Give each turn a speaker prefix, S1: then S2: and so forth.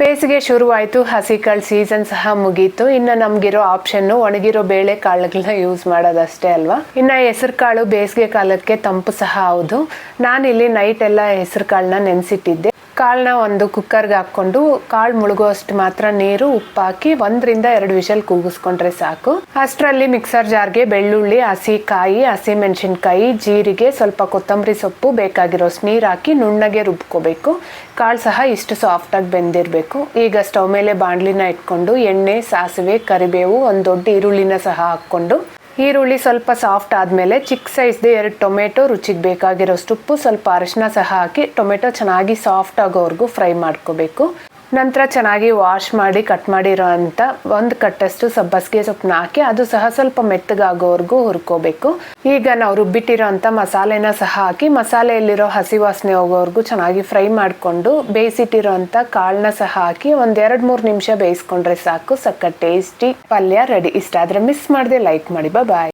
S1: ಬೇಸಿಗೆ ಶುರುವಾಯಿತು, ಹಸಿ ಕಾಳು ಸೀಸನ್ ಸಹ ಮುಗೀತು. ಇನ್ನು ನಮಗಿರೋ ಆಪ್ಷನ್ನು ಒಣಗಿರೋ ಬೇಳೆ ಕಾಳುಗಳನ್ನ ಯೂಸ್ ಮಾಡೋದಷ್ಟೇ ಅಲ್ವಾ. ಇನ್ನು ಹೆಸರು ಕಾಳು ಬೇಸಿಗೆ ಕಾಲಕ್ಕೆ ತಂಪು ಸಹ ಹೌದು. ನಾನಿಲ್ಲಿ ನೈಟ್ ಎಲ್ಲ ಹೆಸರು ಕಾಳನ್ನ ನೆನೆಸಿಟ್ಟಿದ್ದೆ. ಕಾಳನ್ನ ಒಂದು ಕುಕ್ಕರ್ಗೆ ಹಾಕ್ಕೊಂಡು ಕಾಳು ಮುಳುಗುವಷ್ಟು ಮಾತ್ರ ನೀರು, ಉಪ್ಪು ಹಾಕಿ 1 ರಿಂದ 2 ವಿಷಲ್ ಕೂಗಿಸ್ಕೊಂಡ್ರೆ ಸಾಕು. ಅಷ್ಟರಲ್ಲಿ ಮಿಕ್ಸರ್ ಜಾರ್ಗೆ ಬೆಳ್ಳುಳ್ಳಿ, ಹಸಿ ಕಾಯಿ, ಹಸಿ ಮೆಣಸಿನ್ಕಾಯಿ, ಜೀರಿಗೆ, ಸ್ವಲ್ಪ ಕೊತ್ತಂಬರಿ ಸೊಪ್ಪು, ಬೇಕಾಗಿರೋಷ್ಟು ನೀರು ಹಾಕಿ ನುಣ್ಣಗೆ ರುಬ್ಕೋಬೇಕು. ಕಾಳು ಸಹ ಇಷ್ಟು ಸಾಫ್ಟಾಗಿ ಬೆಂದಿರಬೇಕು. ಈಗ ಸ್ಟವ್ ಮೇಲೆ ಬಾಣಲಿನ ಇಟ್ಕೊಂಡು ಎಣ್ಣೆ, ಸಾಸಿವೆ, ಕರಿಬೇವು, ಒಂದು ದೊಡ್ಡ ಈರುಳ್ಳಿನ ಸಹ ಹಾಕ್ಕೊಂಡು ಈರುಳ್ಳಿ ಸ್ವಲ್ಪ ಸಾಫ್ಟ್ ಆದಮೇಲೆ ಚಿಕ್ಕ ಸೈಜ್ದು 2 ಟೊಮೆಟೊ, ರುಚಿಗೆ ಬೇಕಾಗಿರೋಷ್ಟು ಉಪ್ಪು, ಸ್ವಲ್ಪ ಅರಿಶಿನ ಸಹ ಹಾಕಿ ಟೊಮೆಟೊ ಚೆನ್ನಾಗಿ ಸಾಫ್ಟ್ ಆಗೋವರೆಗೂ ಫ್ರೈ ಮಾಡ್ಕೋಬೇಕು. ನಂತರ ಚೆನ್ನಾಗಿ ವಾಶ್ ಮಾಡಿ ಕಟ್ ಮಾಡಿರೋ ಅಂಥ 1 ಕಟ್ಟಷ್ಟು ಸಬ್ಬಸಿಗೆ ಸೊಪ್ಪನ್ನ ಹಾಕಿ ಅದು ಸಹ ಸ್ವಲ್ಪ ಮೆತ್ತಗಾಗೋವರೆಗೂ ಹುರ್ಕೋಬೇಕು. ಈಗ ನಾವು ರುಬ್ಬಿಟ್ಟಿರೋ ಅಂಥ ಮಸಾಲೆನ ಸಹ ಹಾಕಿ ಮಸಾಲೆಯಲ್ಲಿರೋ ಹಸಿ ವಾಸನೆ ಹೋಗೋವರೆಗೂ ಚೆನ್ನಾಗಿ ಫ್ರೈ ಮಾಡಿಕೊಂಡು ಬೇಯಿಸಿಟ್ಟಿರೋ ಅಂಥ ಕಾಳನ್ನ ಸಹ ಹಾಕಿ 1-2-3 ನಿಮಿಷ ಬೇಯಿಸ್ಕೊಂಡ್ರೆ ಸಾಕು. ಸಕ್ಕ ಟೇಸ್ಟಿ ಪಲ್ಯ ರೆಡಿ. ಇಷ್ಟ ಆದರೆ ಮಿಸ್ ಮಾಡದೆ ಲೈಕ್ ಮಾಡಿ. ಬಾಯ್.